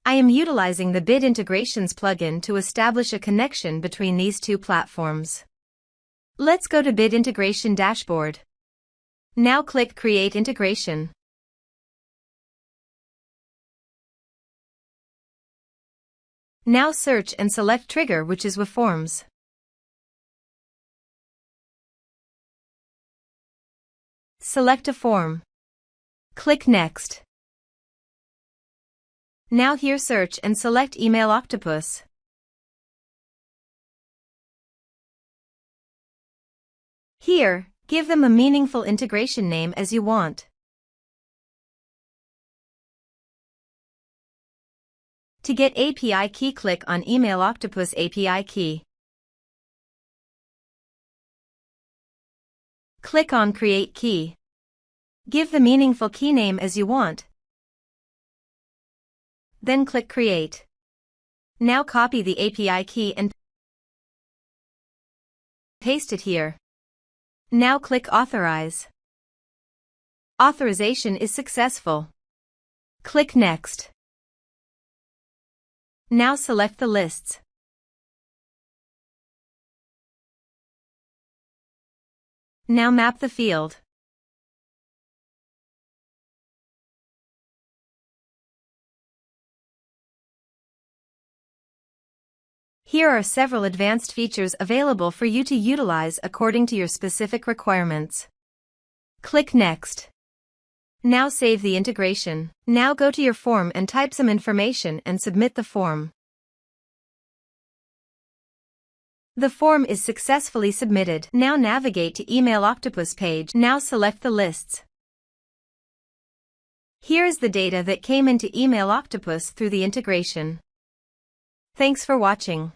I am utilizing the Bid Integrations plugin to establish a connection between these two platforms. Let's go to Bid Integration Dashboard. Now click Create Integration. Now search and select Trigger, which is weForms. Select a form. Click Next. Now here search and select Email Octopus. Here, give them a meaningful integration name as you want. To get API key, click on Email Octopus API key. Click on Create Key. Give the meaningful key name as you want. Then click Create. Now copy the API key and paste it here. Now click Authorize. Authorization is successful. Click Next. Now select the lists. Now map the field. Here are several advanced features available for you to utilize according to your specific requirements. Click Next. Now save the integration. Now go to your form and type some information and submit the form. The form is successfully submitted. Now navigate to Email Octopus page. Now select the lists. Here is the data that came into Email Octopus through the integration. Thanks for watching.